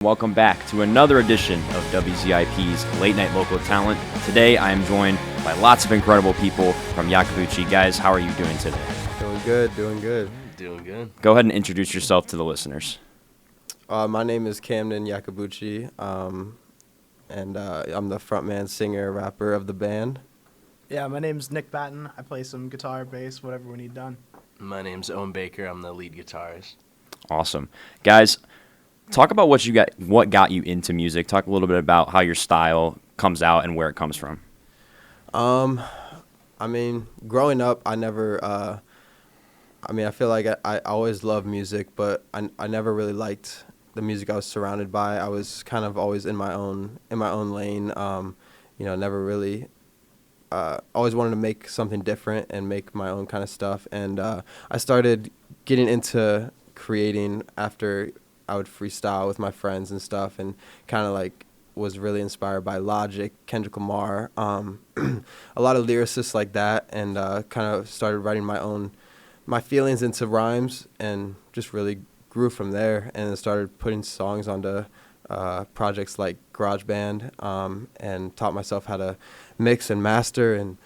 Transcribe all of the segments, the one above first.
Welcome back to another edition of WZIP's Late Night Local Talent. Today I am joined by lots of incredible people from Yakabuchi. Guys, how are you doing today? Doing good. Doing good. Go ahead and introduce yourself to the listeners. My name is Camden Yakabuchi, and I'm the frontman, singer, rapper of the band. Yeah, my name's Nick Batten. I play some guitar, bass, whatever we need done. My name's Owen Baker. I'm the lead guitarist. Awesome. Guys, talk about what got you into music. Talk a little bit about how your style comes out and where it comes from. I mean, growing up, I never, I feel like I always loved music, but I never really liked the music I was surrounded by. I was kind of always in my own lane, never really, always wanted to make something different and make my own kind of stuff. And I started getting into creating after I would freestyle with my friends and stuff, and kind of like was really inspired by Logic, Kendrick Lamar, a lot of lyricists like that, and kind of started writing my feelings into rhymes, and just really grew from there, and then started putting songs onto projects like GarageBand, and taught myself how to mix and master, and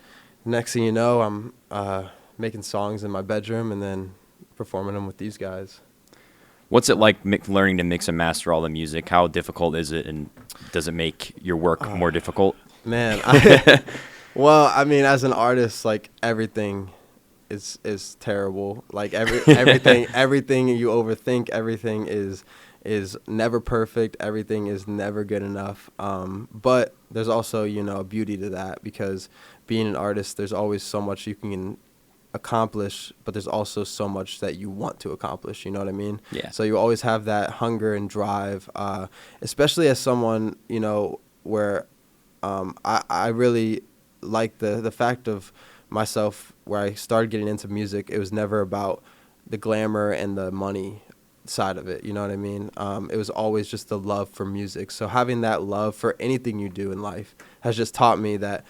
next thing you know, I'm making songs in my bedroom and then performing them with these guys. What's it like learning to mix and master all the music? How difficult is it, and does it make your work more difficult? Man, well, I mean, as an artist, like everything is terrible. Like everything you overthink, everything is never perfect. Everything is never good enough. But there's also, a beauty to that, because being an artist, there's always so much you can accomplish, but there's also so much that you want to accomplish, you know what I mean? Yeah. So you always have that hunger and drive, especially as someone, where I really like the fact of myself where I started getting into music. It was never about the glamour and the money side of it, you know what I mean? It was always just the love for music. So having that love for anything you do in life has just taught me that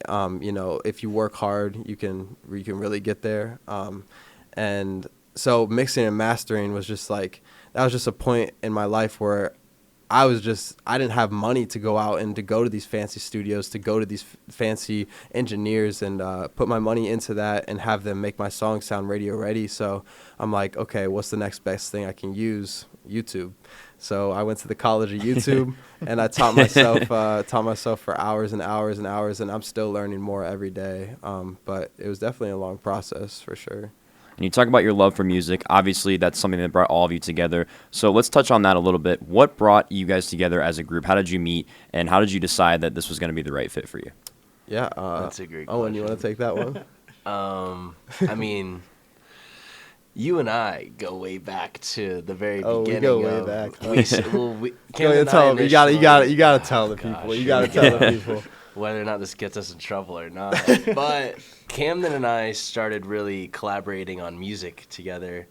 if you work hard, you can really get there. And so mixing and mastering was just like, that was just a point in my life where I didn't have money to go out and to go to these fancy studios, to go to these fancy engineers and put my money into that and have them make my song sound radio ready. So I'm like, okay, what's the next best thing I can use? YouTube. So I went to the college of YouTube and I taught myself for hours and hours and hours, and I'm still learning more every day. But it was definitely a long process for sure. And you talk about your love for music. Obviously, that's something that brought all of you together. So let's touch on that a little bit. What brought you guys together as a group? How did you meet, and how did you decide that this was going to be the right fit for you? Yeah, that's a great question. Owen, you want to take that one? I mean, you and I go way back to the very beginning. We go way back. You gotta tell the people. You gotta tell the people. Whether or not this gets us in trouble or not. But Camden and I started really collaborating on music together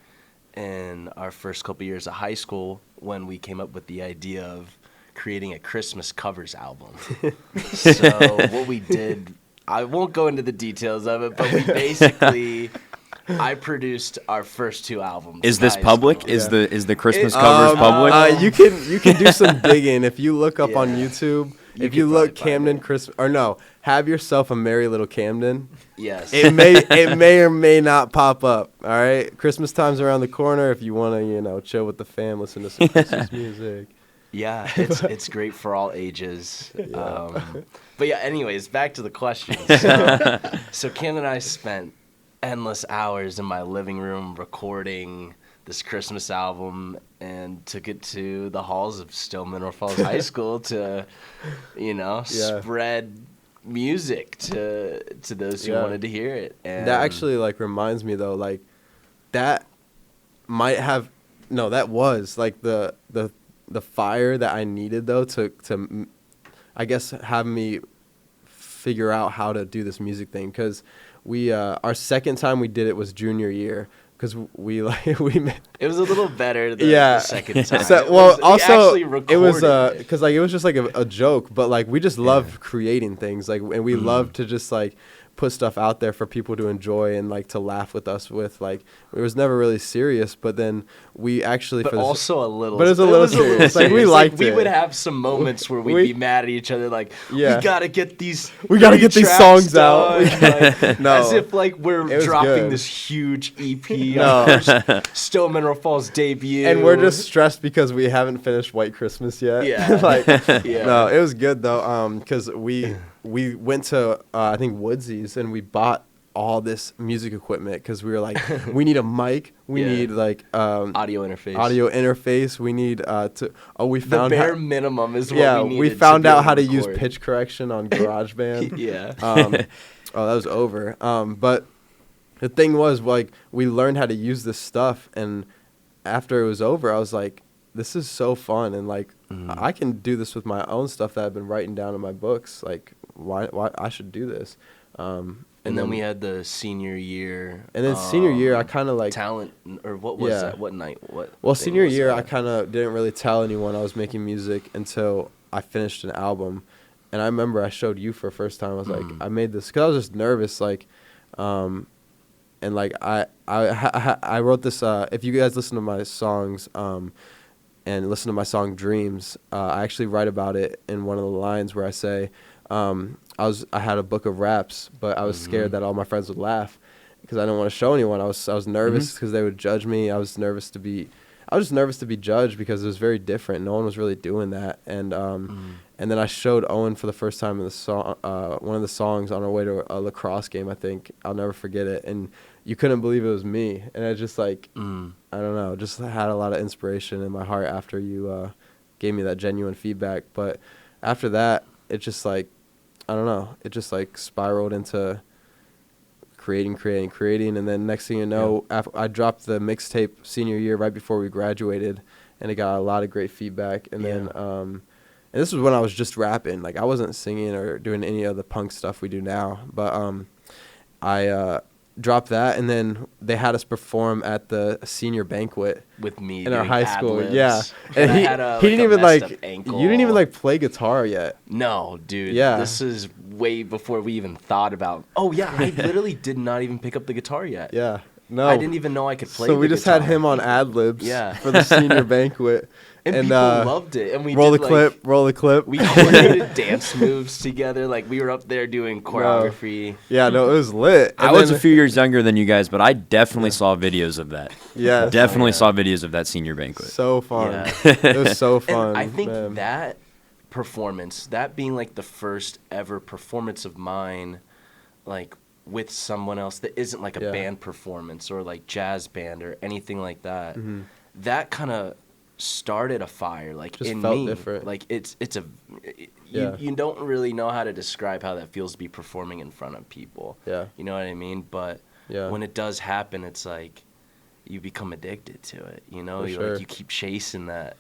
in our first couple years of high school, when we came up with the idea of creating a Christmas covers album. So what we did, I won't go into the details of it, but we basically, I produced our first two albums. Is this public? School. Is the Christmas covers public? You can do some digging if you look up on YouTube. If you look Camden Christmas, or no, have yourself a merry little Camden. Yes. It may or may not pop up. All right, Christmas time's around the corner. If you want to, chill with the fam, listen to some Christmas music. Yeah, it's great for all ages. Yeah. But yeah, anyways, back to the question. So Cam and I spent endless hours in my living room recording this Christmas album, and took it to the halls of Still Mineral Falls High School to, spread music to those who wanted to hear it. And that actually reminds me though, that was the fire that I needed though to I guess have me figure out how to do this music thing, because we our second time we did it was junior year. Because we met. It was a little better than the second time. So, it was because it was just a joke, but we just loved creating things, and we loved to just put stuff out there for people to enjoy and like to laugh with us with. Like it was never really serious, but then we actually But also a little. But it was a little serious. Like we liked we it. would have some moments where we'd be mad at each other, like Yeah. we gotta get these songs out. Like, No. as if like we're It was dropping good. this huge EP No. on first Still Mineral Falls debut, And we're just stressed because we haven't finished White Christmas yet. Yeah. Like, Yeah. no, it was good though. Because we went to I think Woodsies and we bought all this music equipment because we were like, we need a mic, we Yeah. need like audio interface. we need we The found bare minimum is what yeah, we needed. we found to be out able how to record. use pitch correction on GarageBand. Yeah. That was over. But the thing was, like, we learned how to use this stuff, and after it was over, I was like, this is so fun, and like, I can do this with my own stuff that I've been writing down in my books. Like, why I should do this. And then we had the senior year. And then senior year, I kind of like talent, or what was Yeah. that? What night? What? Well, thing senior was year, that? I kind of didn't really tell anyone I was making music until I finished an album. And I remember I showed you for the first time. I was like, I made this because I was just nervous. Like, and like I wrote this. If you guys listen to my songs, and listen to my song Dreams, I actually write about it in one of the lines where I say, I had a book of raps, but I was scared that all my friends would laugh because I didn't want to show anyone. I was nervous because they would judge me. I was just nervous to be judged because it was very different. No one was really doing that. And then I showed Owen for the first time in the song, one of the songs on our way to a lacrosse game, I think. I'll never forget it. And you couldn't believe it was me. And I just like, I don't know, just had a lot of inspiration in my heart after you gave me that genuine feedback. But after that, it just like, I don't know, it just like spiraled into creating. And then next thing you know, I dropped the mixtape senior year right before we graduated, and it got a lot of great feedback. And then, and this was when I was just rapping. Like, I wasn't singing or doing any of the punk stuff we do now. But I dropped that, and then they had us perform at the senior banquet with me in our doing high school. ad-libs. Yeah, And and I had he didn't even messed like up ankle. you didn't even like play guitar yet. No, dude. Yeah. This is way before we even thought about. Oh yeah, I literally did not even pick up the guitar yet. Yeah, no, I didn't even know I could play. So the we just guitar. had him on ad libs. Yeah. For the senior banquet. and people loved it. And we roll did, the clip. like, Roll the clip. We coordinated dance moves together. Like we were up there doing choreography. Yeah, no, it was lit. I was a few years younger than you guys, but I definitely saw videos of that. Yeah, Definitely saw videos of that senior banquet. so fun. Yeah. It was so fun. And I think man. that performance, that being like the first ever performance of mine, like with someone else that isn't like a Yeah. band performance or like jazz band or anything like that, Mm-hmm. that kind of started a fire like Just in felt me. different. Like Yeah. you don't really know how to describe how that feels to be performing in front of people. Yeah. You know what I mean? But Yeah. when it does happen, it's like you become addicted to it. You know, For you sure. like you keep chasing that.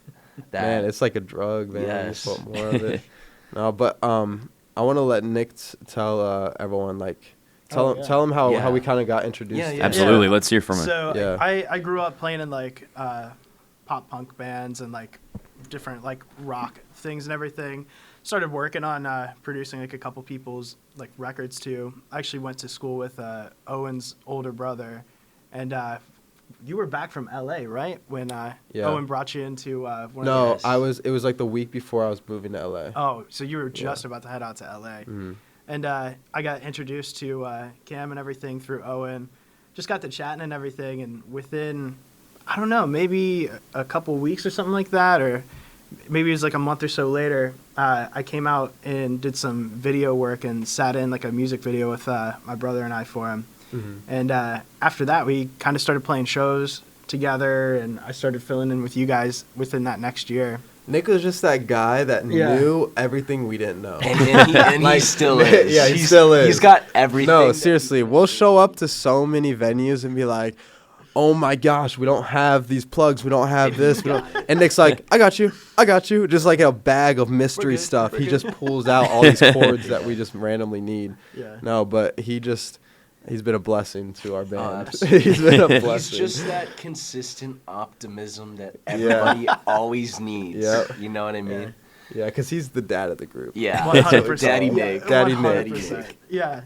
Man, it's like a drug, man. Yes. You want more of it. No, but I want to let Nick tell everyone, like, tell him how Yeah. we kind of got introduced. Yeah, to yeah. it. Absolutely. Let's hear from him. So Yeah. I grew up playing in like pop punk bands and like different like rock things and everything. Started working on producing like a couple people's like records too. I actually went to school with Owen's older brother, and you were back from LA, right? When Yeah. Owen brought you into one No, of the it was like the week before I was moving to LA. Oh, so you were just about to head out to LA. Mhm. And I got introduced to Cam and everything through Owen. Just got to chatting and everything, and within, I don't know, maybe a couple weeks or something like that, or maybe it was like a month or so later, I came out and did some video work and sat in like a music video with my brother and I for him. Mm-hmm. And after that, we kind of started playing shows together, and I started filling in with you guys within that next year. Nick was just that guy that Yeah. knew everything we didn't know. And Like, he still is. yeah, he still is. He's got everything. No, that- seriously, we'll show up to so many venues and be like, "Oh my gosh, we don't have these plugs, we don't have this." We don't. And Nick's like, "I got you, just like a bag of mystery good, stuff." we're He good. just pulls out all these chords that we just randomly need. Yeah. No, but he's been a blessing to our band. absolutely. He's been a He's blessing. just that consistent optimism that everybody always needs. Yep. You know what I mean? Yeah, because he's the dad of the group. Yeah. 100%. Daddy Yeah, Nick. Daddy 100%. Nick. Yeah.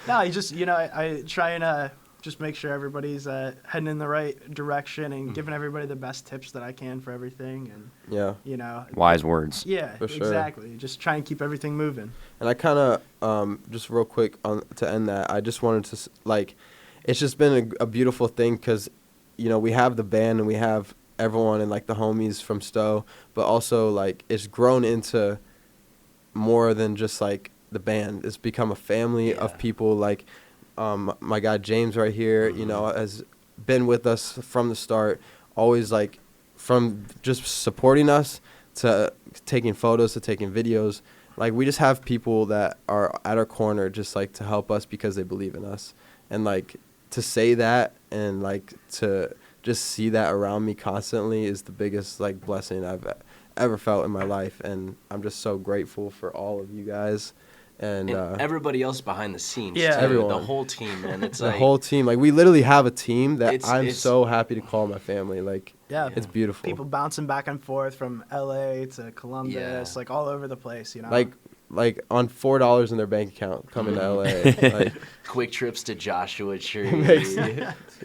No, you just, I try and just make sure everybody's heading in the right direction and giving everybody the best tips that I can for everything. And, Yeah. Wise words. Yeah, For sure. exactly. Just try and keep everything moving. And I kind of, just real quick to end that, I just wanted to, it's just been a beautiful thing because, we have the band and we have everyone and, like, the homies from Stowe, but also, like, it's grown into more than just, like, the band. It's become a family of people, like, my guy James right here, has been with us from the start, always, like, from just supporting us to taking photos to taking videos. Like, we just have people that are at our corner just, like, to help us because they believe in us. And, like, to say that and, like, to just see that around me constantly is the biggest, like, blessing I've ever felt in my life. And I'm just so grateful for all of you guys. And everybody else behind the scenes, Yeah. too. Everyone. The whole team, man. It's the like whole team. Like, we literally have a team that I'm It's- so happy to call my family. Like, Yeah. it's beautiful. People bouncing back and forth from LA to Columbus, Yeah. like all over the place, Like on $4 in their bank account coming to LA. Like, quick trips to Joshua Tree. Makes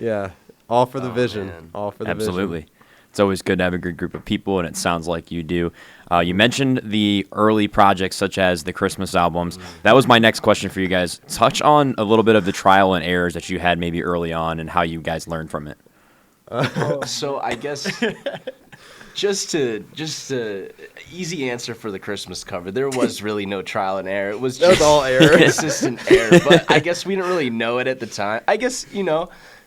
yeah. All for the Oh, vision. man. All for the Absolutely. vision. It's always good to have a good group of people, and it sounds like you do. You mentioned the early projects such as the Christmas albums. That was my next question for you guys. Touch on a little bit of the trial and errors that you had maybe early on and how you guys learned from it. So I guess just to easy answer for the Christmas cover. There was really no trial and error. It was That was just all error. consistent error. But I guess we didn't really know it at the time. I guess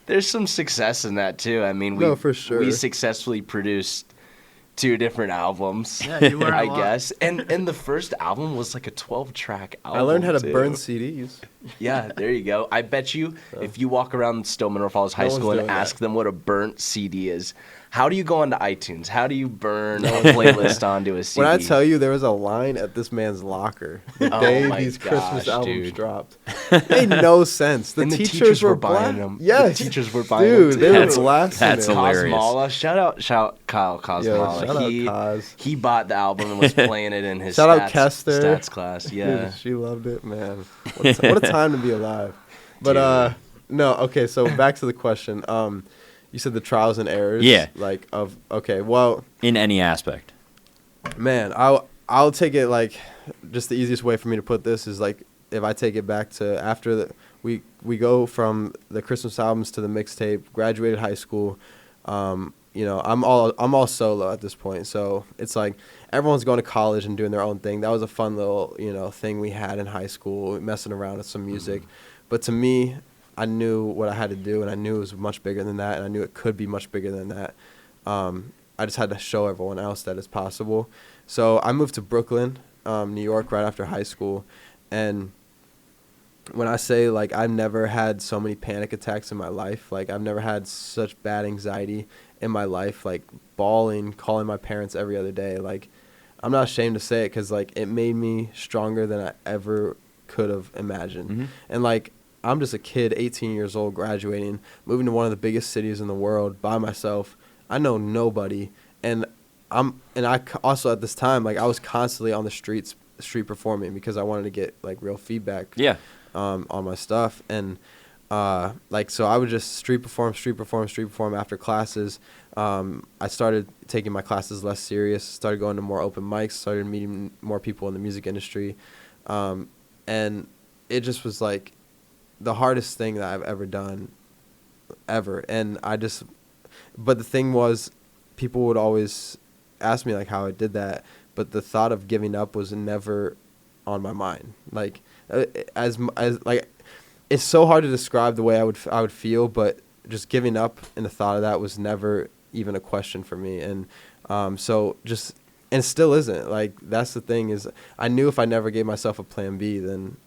there's some success in that too. I mean, No, for sure. we successfully produced 2 different albums. Yeah, you learn a I lot. guess. And the first album was like a 12-track album. I learned how to too. burn CDs. Yeah, there you go. I bet you if you walk around Stowe Mineral Falls High No one's School and doing ask that. them what a burnt CD is, how do you go onto iTunes? How do you burn a playlist onto a CD? When I tell you there was a line at this man's locker the Oh day my these Christmas gosh, albums dude. dropped, it made no sense. The And the teachers were buying bla- them. Yes, The teachers were buying dude, them, they too. were That's- blasting that's it. hilarious. Cosmala, shout out Kyle Cosmala. Yo, shout out Cos. He bought the album and was playing it in his Shout out stats, Kester. stats class. Yeah. Dude, she loved it, man. What a time to be alive. But no, okay. So back to the question. You said the trials and errors. Yeah. Like okay. Well, In any aspect. man, I'll take it like just the easiest way for me to put this is like if I take it back to after we go from the Christmas albums to the mixtape, graduated high school. I'm all solo at this point, so it's like everyone's going to college and doing their own thing. That was a fun little thing we had in high school, messing around with some music. But to me, I knew what I had to do, and I knew it was much bigger than that, and I knew it could be much bigger than that. I just had to show everyone else that it's possible. So I moved to Brooklyn, New York, right after high school, and when I say, like, I've never had so many panic attacks in my life, like, I've never had such bad anxiety in my life, like, bawling, calling my parents every other day, like, I'm not ashamed to say it because, like, it made me stronger than I ever could have imagined. Mhm. And, like, I'm just a kid, 18 years old, graduating, moving to one of the biggest cities in the world by myself. I know nobody, and also at this time, like, I was constantly on the street performing because I wanted to get, like, real feedback. Yeah. On my stuff, and so I would just street perform after classes. I started taking my classes less serious, started going to more open mics, started meeting more people in the music industry, and it just was like the hardest thing that I've ever done ever. And but the thing was, people would always ask me like how I did that, but the thought of giving up was never on my mind. Like as like it's so hard to describe the way I would feel, but just giving up and the thought of that was never even a question for me. And so just, and still isn't. Like, that's the thing, is I knew if I never gave myself a plan B, then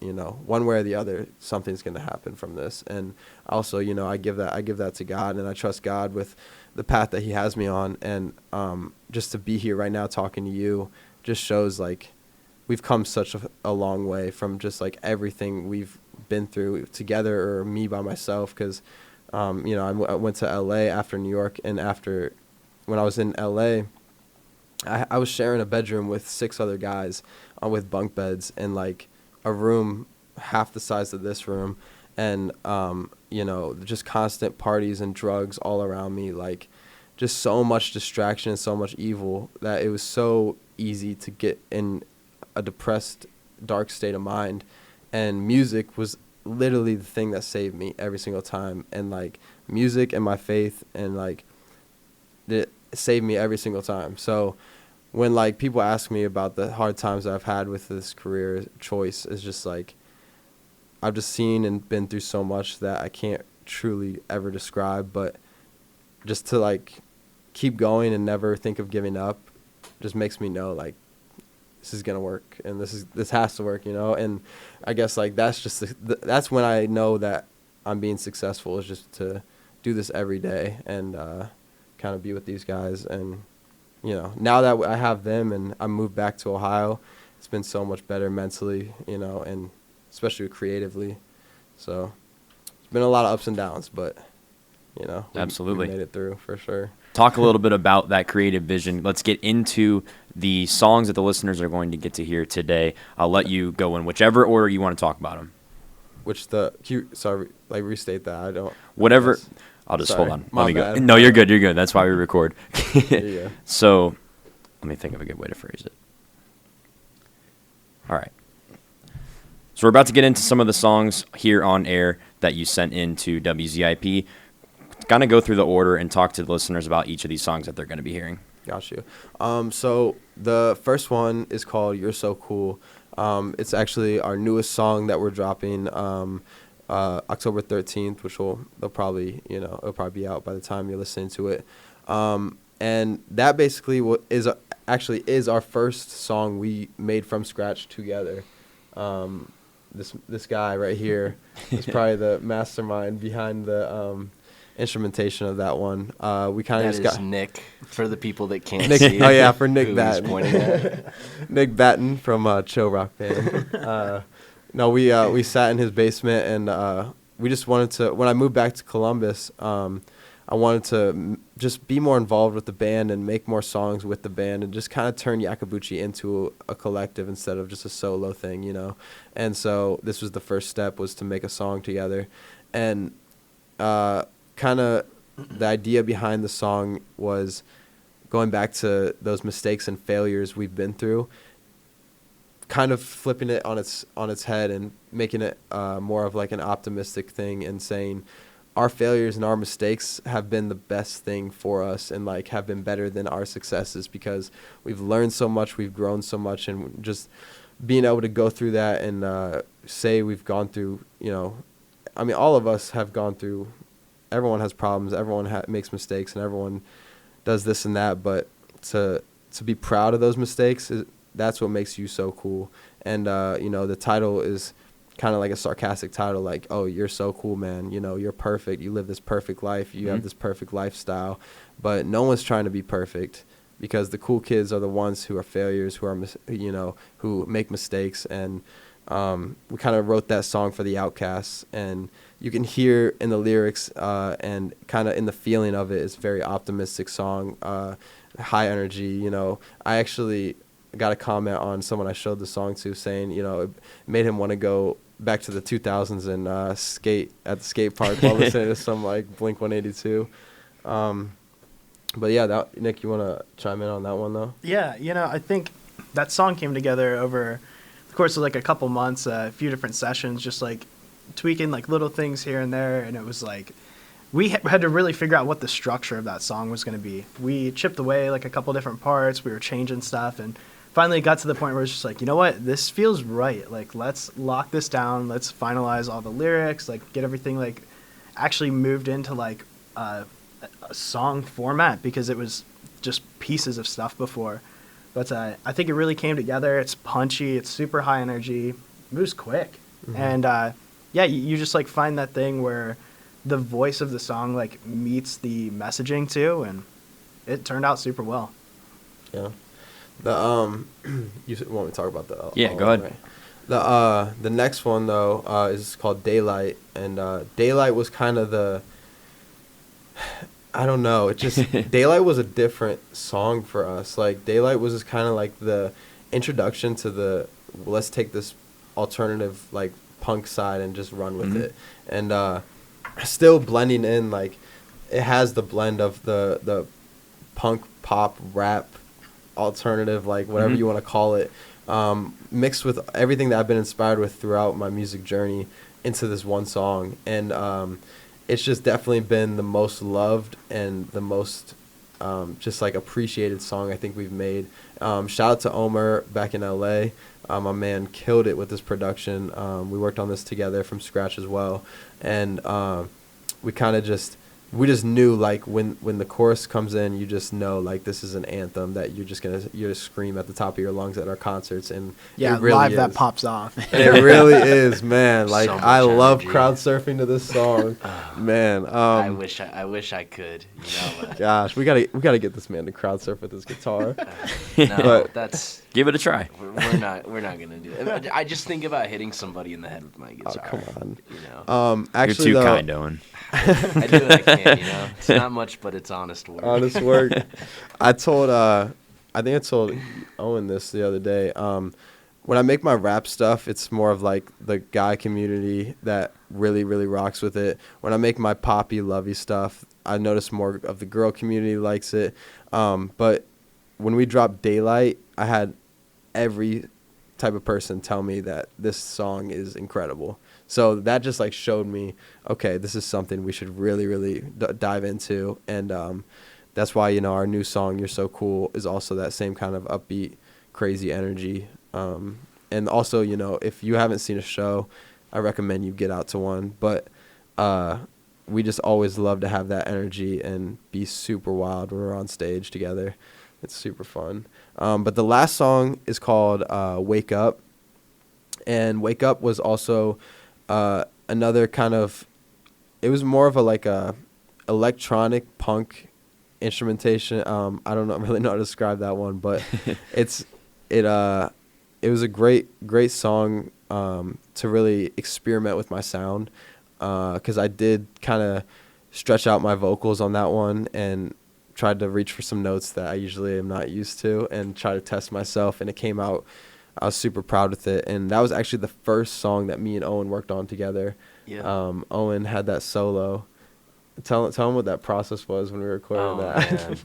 one way or the other, something's going to happen from this. And also, I give that to God, and I trust God with the path that he has me on. And just to be here right now talking to you just shows, like, we've come such a long way from just, like, everything we've been through together, or me by myself. Because, I went to LA after New York, and when I was in LA, I was sharing a bedroom with 6 other guys with bunk beds, and, like, a room half the size of this room, and you know, just constant parties and drugs all around me, like just so much distraction and so much evil that it was so easy to get in a depressed, dark state of mind. And music was literally the thing that saved me every single time. And like music and my faith, and like it saved me every single time. So when like people ask me about the hard times I've had with this career choice, it's just like I've just seen and been through so much that I can't truly ever describe. But just to like keep going and never think of giving up just makes me know like this is gonna work, and this has to work, you know. And I guess like that's just that's when I know that I'm being successful, is just to do this every day and kind of be with these guys. And you know, now that I have them and I moved back to Ohio, it's been so much better mentally, you know, and especially creatively. So it's been a lot of ups and downs, but you know, Absolutely. we made it through for sure. Talk a little bit about that creative vision. Let's get into the songs that the listeners are going to get to hear today. I'll let you go in whichever order you want to talk about them. Sorry, like restate that. I don't. Whatever. I'll just Sorry, hold on. my Let me go. bad. No, you're good. You're good. That's why we record. Yeah. So, let me think of a good way to phrase it. All right. So we're about to get into some of the songs here on air that you sent in to WZIP. Kind of go through the order and talk to the listeners about each of these songs that they're going to be hearing. Got you. So the first one is called "You're So Cool." It's actually our newest song that we're dropping October 13th, which they'll probably, you know, it'll probably be out by the time you're listening to it. And that basically is our first song we made from scratch together. This guy right here is probably the mastermind behind the instrumentation of that one. We kind of just got Nick, for the people that can't Nick. see. Oh yeah, for Nick who he's Batten. pointing at. Nick Batten from Chill Rock Band. No, we sat in his basement, and we just wanted to. When I moved back to Columbus, I wanted to just be more involved with the band and make more songs with the band, and just kind of turn Yakabuchi into a collective instead of just a solo thing, you know. And so this was the first step, was to make a song together, and kind of the idea behind the song was going back to those mistakes and failures we've been through, kind of flipping it on its head and making it more of like an optimistic thing, and saying our failures and our mistakes have been the best thing for us, and like have been better than our successes, because we've learned so much, we've grown so much, and just being able to go through that and say we've gone through, you know, I mean, all of us have gone through. Everyone has problems. Everyone makes mistakes, and everyone does this and that. But to be proud of those mistakes, that's what makes you so cool. And you know, the title is kind of like a sarcastic title, like, "Oh, you're so cool, man. You know, you're perfect. You live this perfect life. You have this perfect lifestyle." But no one's trying to be perfect, because the cool kids are the ones who are failures, who are who make mistakes. And we kind of wrote that song for the outcasts, and you can hear in the lyrics and kind of in the feeling of it, it's a very optimistic song, high energy. You know, I actually got a comment on someone I showed the song to, saying, you know, it made him want to go back to the 2000s and skate at the skate park while listening to some like Blink-182. But yeah, Nick, you want to chime in on that one though? Yeah, you know, I think that song came together over the course of like a couple months, a few different sessions, just like tweaking like little things here and there. And it was like we had to really figure out what the structure of that song was going to be. We chipped away like a couple different parts. We were changing stuff, and finally got to the point where it's just like, you know what, this feels right. Like, let's lock this down. Let's finalize all the lyrics, like get everything like actually moved into like a song format, because it was just pieces of stuff before. But I think it really came together. It's punchy. It's super high energy. Moves quick. Mm-hmm. And yeah, you just like find that thing where the voice of the song like meets the messaging too, and it turned out super well. Yeah. You want me to talk about the? Yeah, go ahead. Right? The next one though is called Daylight, and Daylight was kind of I don't know. It just Daylight was a different song for us. Like Daylight was just kind of like the introduction to let's take this alternative like punk side and just run with it. And still blending in, like, it has the blend of the punk, pop, rap, alternative, like whatever you want to call it, mixed with everything that I've been inspired with throughout my music journey into this one song. And it's just definitely been the most loved and the most just like appreciated song I think we've made. Shout out to Omer back in LA. My man killed it with this production. We worked on this together from scratch as well. And we kind of just knew, like, when the chorus comes in, you just know, like, this is an anthem that you're just scream at the top of your lungs at our concerts. And Yeah, it really live is. that pops off. It really is, man. Like, So much I love energy. crowd surfing to this song, man. I wish I could. You know, Gosh, we gotta get this man to crowd surf with his guitar. no, But- that's Give it a try. we're not gonna do it. I just think about hitting somebody in the head with my guitar. come on. You know, Actually, You're too though, kind, Owen. I do what I can. You know, it's not much, but it's honest work. honest work. I told Owen this the other day. When I make my rap stuff, it's more of like the guy community that really, really rocks with it. When I make my poppy, lovey stuff, I notice more of the girl community likes it. But when we dropped Daylight, I had every type of person tell me that this song is incredible. So that just like showed me, okay, this is something we should really, really dive into. And that's why, you know, our new song, You're So Cool, is also that same kind of upbeat, crazy energy. And also, you know, if you haven't seen a show, I recommend you get out to one. But we just always love to have that energy and be super wild when we're on stage together. It's super fun. But the last song is called Wake Up. And Wake Up was also another kind of, it was more of a electronic punk instrumentation. I don't really know how to describe that one, but it was a great song to really experiment with my sound, because I did kind of stretch out my vocals on that one and tried to reach for some notes that I usually am not used to and try to test myself, and it came out. I was super proud with it, and that was actually the first song that me and Owen worked on together. Yeah. Owen had that solo. Tell him what that process was when we recorded that. Man.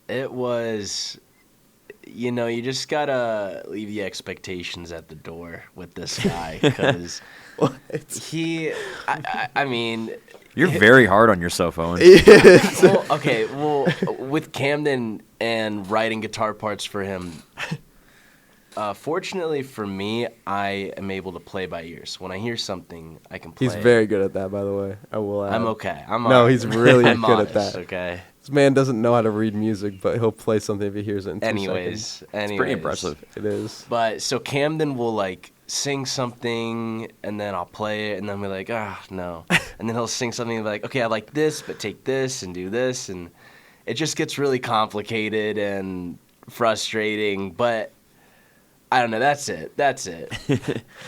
It was, you know, you just gotta leave the expectations at the door with this guy, because I mean, You're very hard on yourself, Owen. well, with Camden and writing guitar parts for him, fortunately for me, I am able to play by ear. So when I hear something, I can play. He's very good at that, by the way. I will add. I'm okay. He's really I'm good honest, at that. Okay. This man doesn't know how to read music, but he'll play something if he hears it in 2 seconds. Anyways, It's pretty impressive. It is. But so Camden will like sing something, and then I'll play it, and then we're like, no. And then he'll sing something and be like, okay, I like this, but take this and do this, and it just gets really complicated and frustrating. But I don't know. That's it.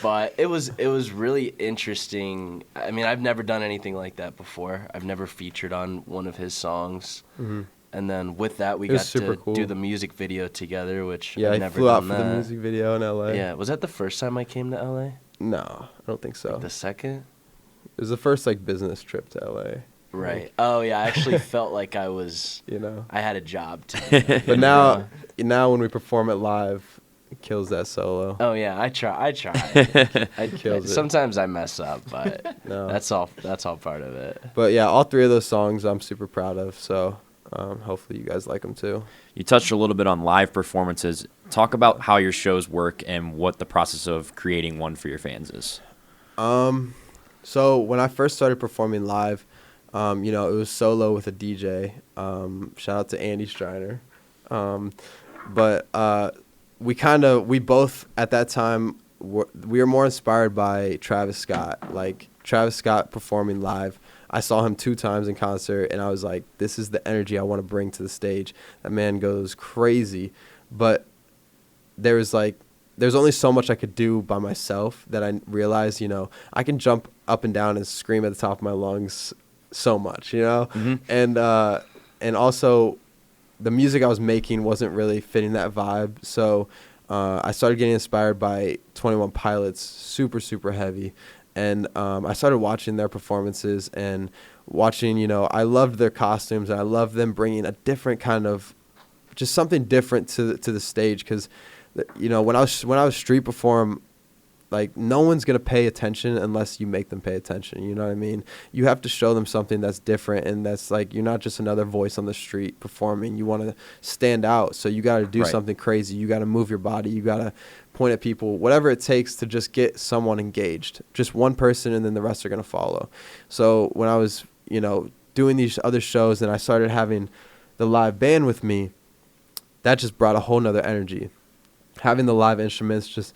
But it was really interesting. I mean, I've never done anything like that before. I've never featured on one of his songs. Mm-hmm. And then with that, we It was got super to cool. do the music video together, which Yeah, I've he never flew out done for that. the music video in LA. Yeah, was that the first time I came to LA? No, I don't think so. The second? It was the first like business trip to LA. Right. Oh yeah, I actually felt like I was. You know. I had a job to do. But now when we perform it live, it kills that solo. Oh yeah, I try. Kills it. Sometimes I mess up, but No. that's all part of it. But yeah, all 3 of those songs I'm super proud of. So hopefully you guys like them too. You touched a little bit on live performances. Talk about how your shows work and what the process of creating one for your fans is. So when I first started performing live, you know, it was solo with a DJ. Shout out to Andy Striner. But we both at that time we were more inspired by Travis Scott. Like Travis Scott performing live. I saw him 2 times in concert, and I was like, this is the energy I want to bring to the stage. That man goes crazy. But there's only so much I could do by myself that I realized, you know, I can jump up and down and scream at the top of my lungs so much, you know? Mm-hmm. And also the music I was making wasn't really fitting that vibe. So I started getting inspired by 21 Pilots, super, super heavy. And I started watching their performances and watching, I loved their costumes, and I loved them bringing a different kind of, just something different to the stage. Because, when I was street perform, like, no one's going to pay attention unless you make them pay attention. You know what I mean? You have to show them something that's different, and that's like, you're not just another voice on the street performing. You want to stand out. So you got to do something crazy. You got to move your body. You got to point at people, whatever it takes to just get someone engaged. Just one person, and then the rest are going to follow. So when I was, doing these other shows and I started having the live band with me, that just brought a whole nother energy. Having the live instruments just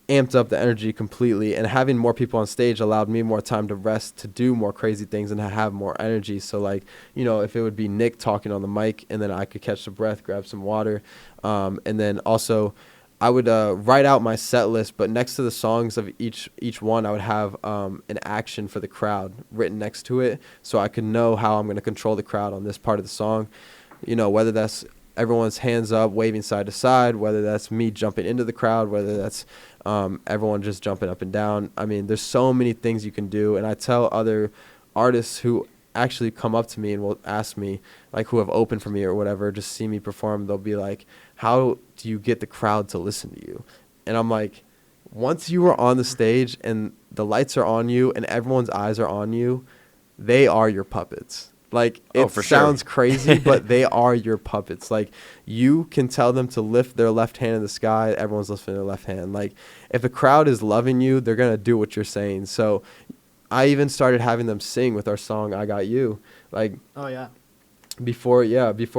amped up the energy completely, and having more people on stage allowed me more time to rest, to do more crazy things, and to have more energy. So, like, if it would be Nick talking on the mic, and then I could catch the breath, grab some water, and then also I would write out my set list, but next to the songs of each one, I would have an action for the crowd written next to it, so I could know how I'm going to control the crowd on this part of the song. Whether that's everyone's hands up, waving side to side, whether that's me jumping into the crowd, whether that's everyone just jumping up and down. I mean, there's so many things you can do. And I tell other artists who actually come up to me and will ask me, like, who have opened for me or whatever, just see me perform, they'll be like, how do you get the crowd to listen to you? And I'm like, once you are on the stage and the lights are on you and everyone's eyes are on you, they are your puppets. Like, it sounds crazy, but they are your puppets. Like, you can tell them to lift their left hand in the sky, everyone's lifting their left hand. Like, if the crowd is loving you, they're going to do what you're saying. So I even started having them sing with our song, I Got You. Like, oh, yeah. Before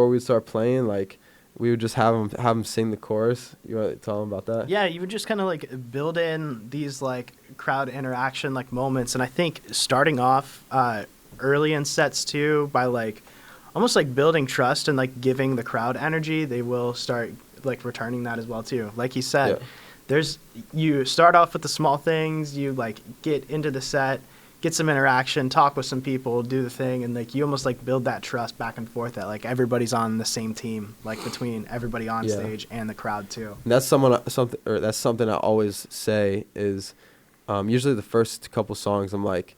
we start playing, like, we would just have them sing the chorus. You want to tell them about that? Yeah, you would just kind of, like, build in these, like, crowd interaction, like, moments. And I think starting off early in sets too, by like almost like building trust and like giving the crowd energy, they will start like returning that as well too. Like you said, you start off with the small things, you like get into the set, get some interaction, talk with some people, do the thing, and like you almost like build that trust back and forth that like everybody's on the same team, like between everybody on stage and the crowd too. And that's something I always say is usually the first couple songs I'm like,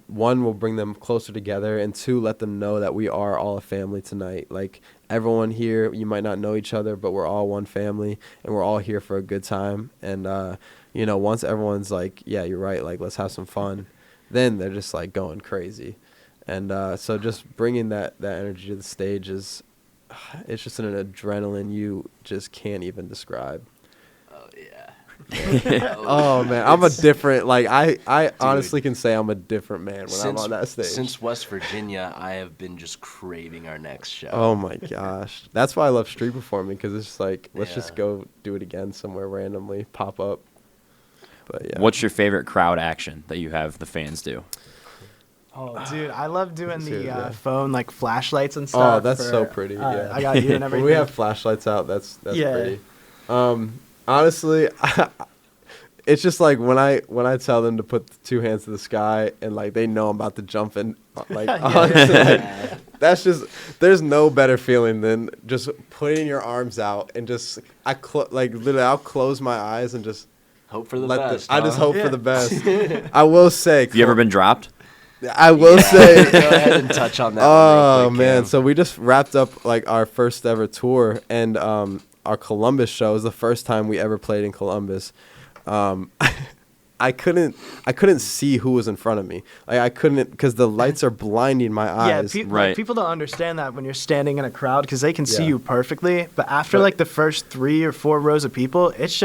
one, will bring them closer together, and two, let them know that we are all a family tonight. Like, everyone here, you might not know each other, but we're all one family, and we're all here for a good time. And, once everyone's like, yeah, you're right, like, let's have some fun, then they're just, like, going crazy. And so just bringing that energy to the stage it's just an adrenaline you just can't even describe. Oh, yeah. Oh man, I'm a different, like, I honestly can say I'm a different man when I'm on that stage. Since West Virginia, I have been just craving our next show. Oh my gosh, that's why I love street performing, because it's just like, let's just go do it again somewhere randomly, pop up. But yeah. What's your favorite crowd action that you have the fans do? Oh, dude, I love doing the phone, like, flashlights and stuff. Oh, that's so pretty, yeah. I Got You and everything. When we have flashlights out, that's pretty. Honestly, it's just like when I tell them to put the two hands to the sky and like they know I'm about to jump in, like, honestly, like, that's just, there's no better feeling than just putting your arms out and just literally I'll close my eyes and just hope for the best. I just hope for the best. I will say. Have you ever been dropped? I will say. Go ahead and touch on that. Oh real quick, man, Cam. so we just wrapped up like our first ever tour, and our Columbus show was the first time we ever played in Columbus. I couldn't see who was in front of me. Like, I couldn't, because the lights are blinding my eyes. Yeah, right. People don't understand that when you're standing in a crowd, because they can see you perfectly. But after like the first 3 or 4 rows of people, it's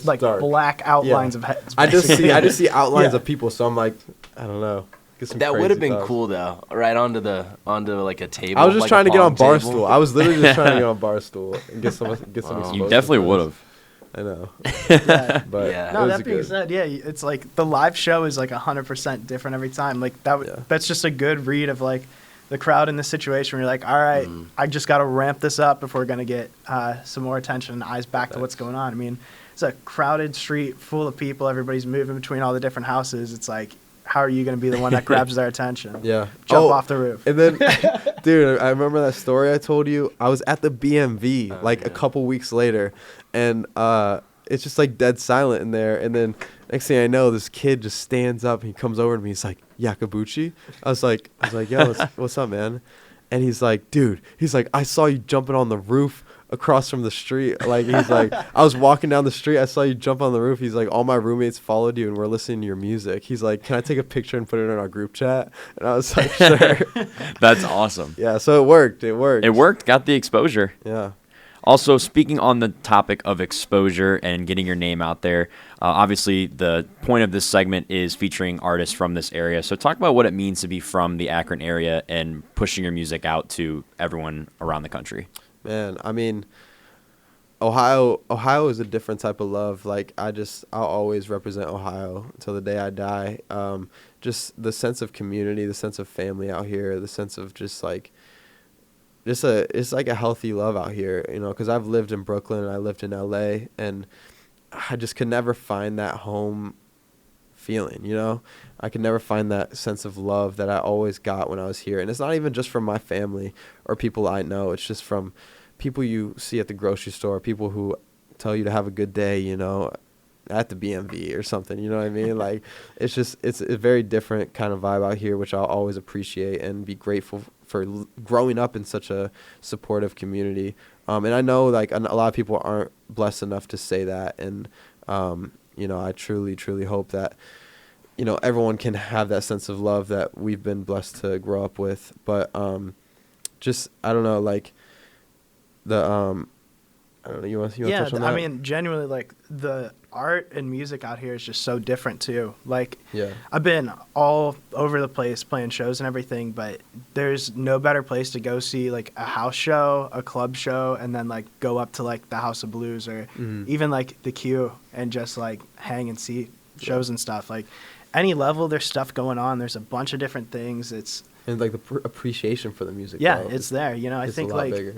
like dark. Black outlines of heads. I just see outlines of people. So I'm like, I don't know. That would have been cool though, right onto like a table. I was just like trying to get on table. Barstool. I was literally just trying to get on Barstool and get some exposure. You definitely would have. I know. Yeah. But Yeah. No, it was that being said, yeah, it's like the live show is like 100% different every time. Like that's just a good read of like the crowd in this situation where you're like, all right, I just got to ramp this up if we're going to get some more attention and eyes back to what's going on. I mean, it's a crowded street full of people. Everybody's moving between all the different houses. It's like, how are you going to be the one that grabs their attention? Yeah. Jump off the roof. And then, dude, I remember that story I told you. I was at the BMV a couple weeks later, and it's just like dead silent in there. And then next thing I know, this kid just stands up and he comes over to me. He's like, Yakabuchi? I was like, yo, what's up, man? And he's like, dude, I saw you jumping on the roof across from the street. Like, he's like, I was walking down the street, I saw you jump on the roof. He's like, all my roommates followed you and we're listening to your music. He's like, can I take a picture and put it in our group chat? And I was like, sure. That's awesome. Yeah, so it worked. It worked. Got the exposure. Yeah. Also, speaking on the topic of exposure and getting your name out there, obviously the point of this segment is featuring artists from this area. So talk about what it means to be from the Akron area and pushing your music out to everyone around the country. Man, I mean, Ohio is a different type of love. Like, I'll always represent Ohio until the day I die. Just the sense of community, the sense of family out here, the sense of just like, it's like a healthy love out here, you know, because I've lived in Brooklyn and I lived in LA, and I just could never find that home feeling, you know. I could never find that sense of love that I always got when I was here. And it's not even just from my family or people I know. It's just from people you see at the grocery store, people who tell you to have a good day, you know, at the BMV or something, you know what I mean? Like, it's a very different kind of vibe out here, which I'll always appreciate and be grateful for growing up in such a supportive community. And I know, like, a lot of people aren't blessed enough to say that. And, you know, I truly, truly hope that, you know, everyone can have that sense of love that we've been blessed to grow up with. But just, I don't know, like, I don't know, you want to touch on that? I mean, genuinely, like, the art and music out here is just so different, too. Like, yeah. I've been all over the place playing shows and everything, but there's no better place to go see, like, a house show, a club show, and then, like, go up to, like, the House of Blues or even, like, the Q and just, like, hang and see shows and stuff. Like, any level, there's stuff going on. There's a bunch of different things. And, like, the appreciation for the music. Yeah, it's there. You know, I think, like,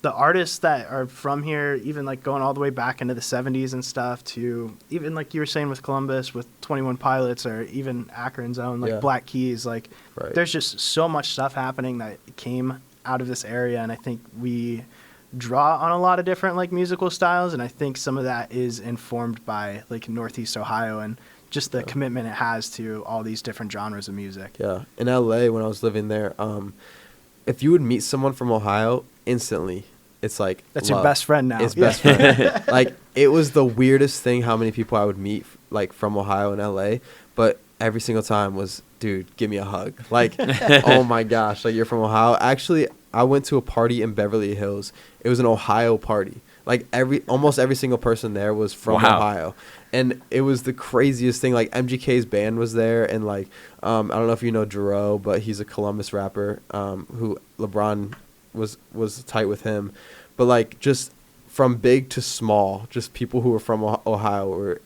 the artists that are from here, even like going all the way back into the 70s and stuff, to even like you were saying with Columbus, with 21 Pilots, or even Akron's own, like Black Keys, like there's just so much stuff happening that came out of this area. And I think we draw on a lot of different like musical styles. And I think some of that is informed by like Northeast Ohio and just the commitment it has to all these different genres of music. Yeah. In LA, when I was living there, if you would meet someone from Ohio, instantly it's like that's love. Your best friend now. It's best friend. Like, it was the weirdest thing how many people I would meet like from Ohio and LA, but every single time was, dude, give me a hug. Like, oh my gosh, like, you're from Ohio. Actually, I went to a party in Beverly Hills. It was an Ohio party. Like, almost every single person there was from Ohio. And it was the craziest thing. Like, MGK's band was there, and like I don't know if you know Jero, but he's a Columbus rapper who LeBron was tight with him. But like, just from big to small, just people who were from Ohio were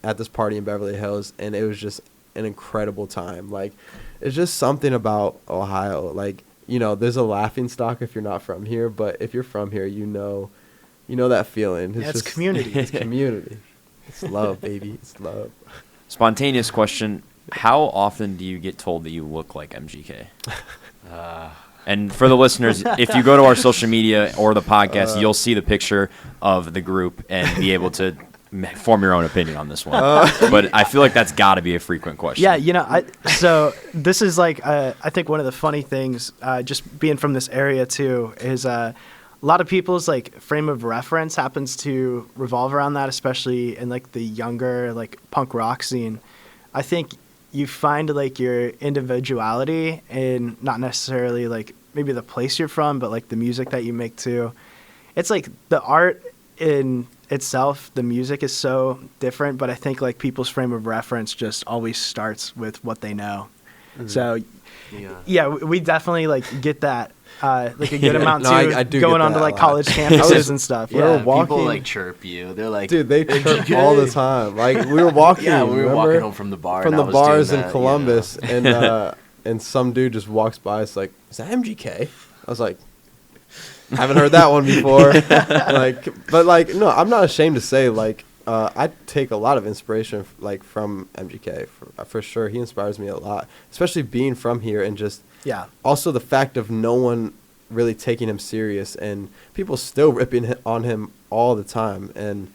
at this party in Beverly Hills, and it was just an incredible time. Like, it's just something about Ohio. Like, you know, there's a laughing stock if you're not from here, but if you're from here, you know that feeling. It's community. It's community. It's love, baby. It's love. Spontaneous question. How often do you get told that you look like MGK? And for the listeners, if you go to our social media or the podcast, you'll see the picture of the group and be able to form your own opinion on this one. But I feel like that's got to be a frequent question. Yeah, you know, so this is like, I think one of the funny things, just being from this area too, is a lot of people's like frame of reference happens to revolve around that, especially in like the younger like punk rock scene. I think you find like your individuality in not necessarily like maybe the place you're from, but like the music that you make too. It's like the art in itself, the music is so different, but I think like people's frame of reference just always starts with what they know. Mm-hmm. So yeah, we definitely like get that like a good amount too. I do going on to like college campuses and stuff. Yeah, people like chirp you. They're like, dude, they chirp all the time. Like, we were walking. Yeah, we were walking home from the bar. From the bars in Columbus, you know? And some dude just walks by. It's like, is that MGK? I was like, I haven't heard that one before. Like, but like, no, I'm not ashamed to say like I take a lot of inspiration from MGK for sure. He inspires me a lot, especially being from here and just also the fact of no one really taking him serious and people still ripping on him all the time, and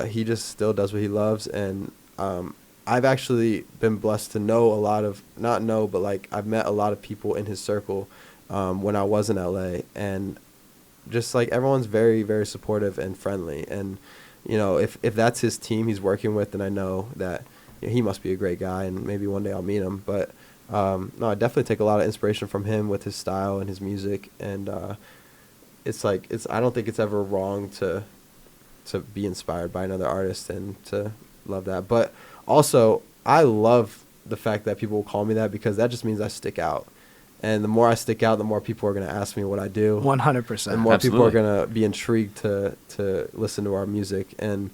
he just still does what he loves. And I've actually been blessed to know I've met a lot of people in his circle when I was in LA, and just like everyone's very, very supportive and friendly. And if that's his team he's working with, then I know that he must be a great guy, and maybe one day I'll meet him. But no, I definitely take a lot of inspiration from him with his style and his music, and I don't think it's ever wrong to be inspired by another artist and to love that. But also, I love the fact that people will call me that, because that just means I stick out. And the more I stick out, the more people are going to ask me what I do. 100%. The more Absolutely. people are going to be intrigued to listen to our music. And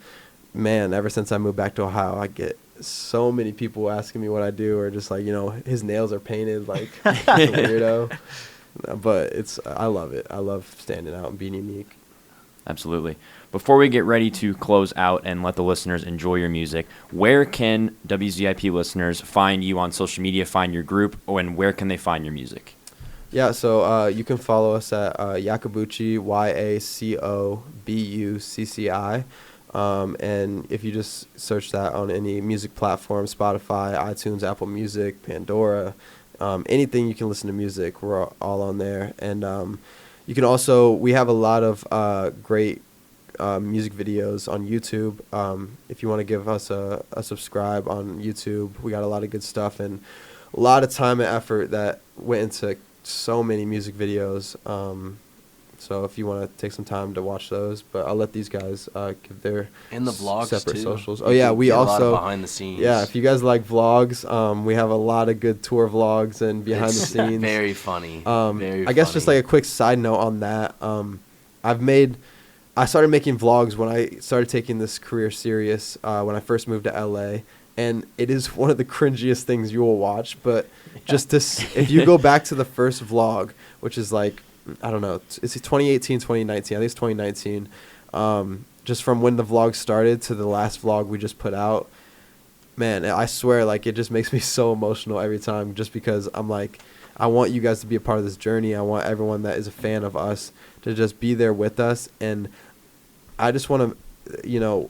man, ever since I moved back to Ohio, I get so many people asking me what I do, or just his nails are painted like a weirdo. But I love it. I love standing out and being unique. Absolutely. Before we get ready to close out and let the listeners enjoy your music, where can WZIP listeners find you on social media, find your group, and where can they find your music? Yeah, so you can follow us at Yacobucci, YACOBUCCI. And if you just search that on any music platform, Spotify, iTunes, Apple Music, Pandora, anything you can listen to music, we're all on there. And you can also, we have a lot of great music videos on YouTube. If you want to give us a subscribe on YouTube, we got a lot of good stuff and a lot of time and effort that went into so many music videos. So if you want to take some time to watch those, but I'll let these guys give their and the vlogs separate too. socials. Oh yeah, we get also a lot of behind the scenes. Yeah, if you guys like vlogs, we have a lot of good tour vlogs and behind the scenes. Very funny. I guess just like a quick side note on that. I started making vlogs when I started taking this career serious when I first moved to LA, and it is one of the cringiest things you will watch. But just if you go back to the first vlog, which is like, I don't know, it's 2018, 2019. I think it's 2019. Just from when the vlog started to the last vlog we just put out, man, I swear, like, it just makes me so emotional every time, just because I'm like, I want you guys to be a part of this journey. I want everyone that is a fan of us to just be there with us. And I just want to,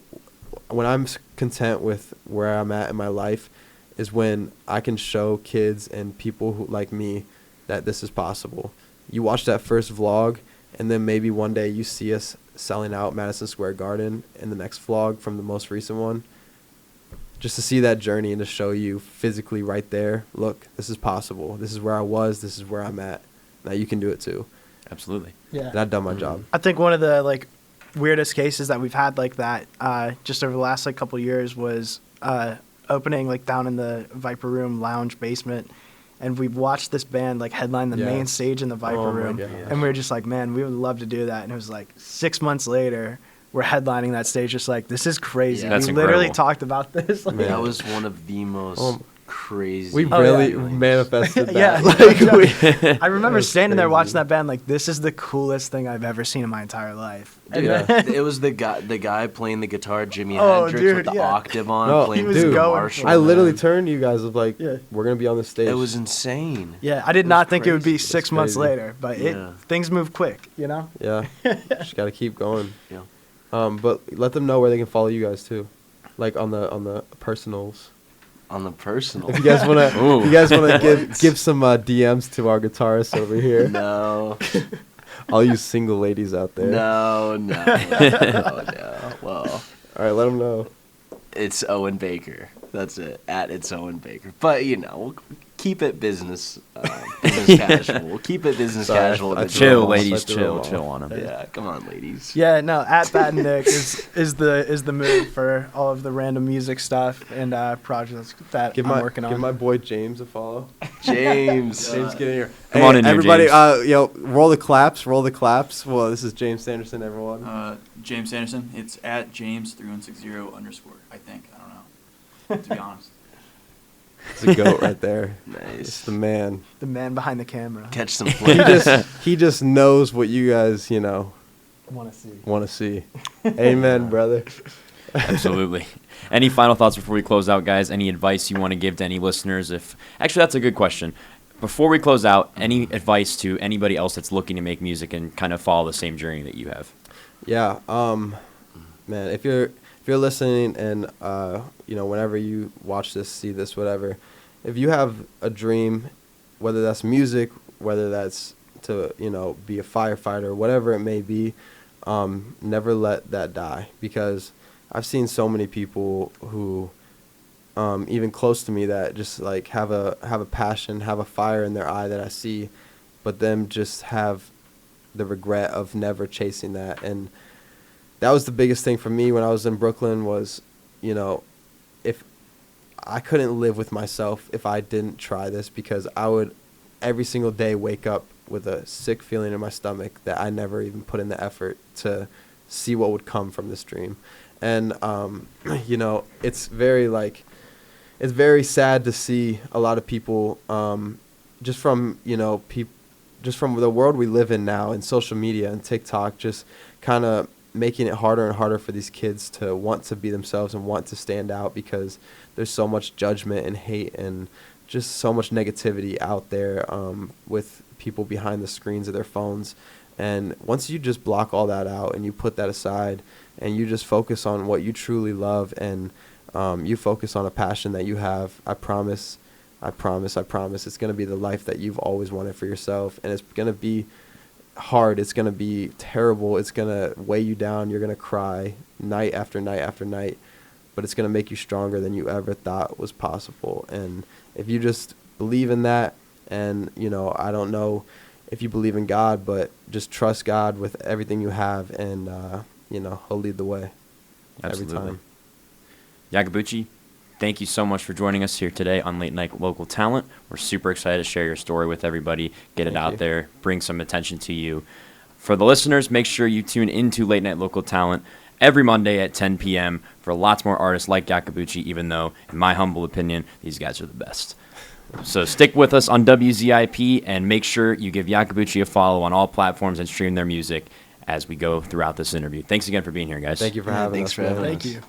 when I'm content with where I'm at in my life is when I can show kids and people who like me that this is possible. You watch that first vlog, and then maybe one day you see us selling out Madison Square Garden in the next vlog from the most recent one. Just to see that journey and to show you physically right there, look, this is possible. This is where I was. This is where I'm at. Now you can do it too. Absolutely. Yeah. And I've done my job. I think one of the weirdest cases that we've had like that just over the last couple years was opening down in the Viper Room lounge basement, and we watched this band headline the main stage in the Viper Room, and we were just like, man, we would love to do that. And it was 6 months later, we're headlining that stage, just this is crazy. Yeah. That's we literally incredible. talked about this. That was one of the most crazy. We really manifested Yeah. that. I remember That's standing there crazy. watching that band this is the coolest thing I've ever seen in my entire life. Dude, Yeah. it was the guy playing the guitar, Jimi Oh, Hendrix, dude, with the yeah. octave on, No, playing he with was the going Marshall. for I literally man. turned to you guys of Yeah. we're going to be on the stage. It was insane. Yeah, I did It not was think it would be crazy. 6 months crazy. later, but Yeah. things move quick, Yeah. Just got to keep going. Yeah. But let them know where they can follow you guys too. On the personals. On the personal. If you guys want to Ooh. if you guys want to give some DMs to our guitarist over here. No. All you single ladies out there. No. Well, All right, let them know. it's Owen Baker. That's it. At it's Owen Baker. But we'll keep it business casual. We'll keep it business Sorry, casual. I But threw Chill, them off. ladies, I threw them chill off. on them. Yeah, come on, ladies. Yeah, no, at Bat and Nick is the move for all of the random music stuff and projects that Give I'm working on. my boy James a follow. James. James, get in here. Come on in here, everybody. James. Roll the claps. Roll the claps. Well, this is James Sanderson, everyone. James Sanderson. It's at James3160_. I think. I don't know. To be honest. It's a goat right there. It's Nice. the man. The man behind the camera. Catch some He flips. he just knows what you guys Want to see. want to see. Amen, brother. Absolutely. Any final thoughts before we close out, guys? Any advice you want to give to any listeners? Actually, that's a good question. Before we close out, any advice to anybody else that's looking to make music and kind of follow the same journey that you have? Yeah, man, if you're listening and whenever you watch this, see this, whatever, if you have a dream, whether that's music, whether that's to be a firefighter, whatever it may be, never let that die, because I've seen so many people who even close to me that just like have a passion, have a fire in their eye that I see, but them just have the regret of never chasing that. And that was the biggest thing for me when I was in Brooklyn was, if I couldn't live with myself if I didn't try this, because I would every single day wake up with a sick feeling in my stomach that I never even put in the effort to see what would come from this dream. And, it's very sad to see a lot of people, just from the world we live in now and social media and TikTok, just kind of making it harder and harder for these kids to want to be themselves and want to stand out, because there's so much judgment and hate and just so much negativity out there with people behind the screens of their phones. And once you just block all that out and you put that aside and you just focus on what you truly love and you focus on a passion that you have, I promise, it's going to be the life that you've always wanted for yourself. And it's going to be hard. It's going to be terrible. It's going to weigh you down. You're going to cry night after night after night, but it's going to make you stronger than you ever thought was possible. And if you just believe in that, and, I don't know if you believe in God, but just trust God with everything you have, and, He'll lead the way. Absolutely. Every time. Yagabuchi, thank you so much for joining us here today on Late Night Local Talent. We're super excited to share your story with everybody, get it out there, bring some attention to you. For the listeners, make sure you tune into Late Night Local Talent every Monday at 10 p.m. for lots more artists like Yagabuchi, even though, in my humble opinion, these guys are the best. So stick with us on WZIP and make sure you give Yagabuchi a follow on all platforms and stream their music as we go throughout this interview. Thanks again for being here, guys. Thank you for having us. Thanks for having us. Thank you.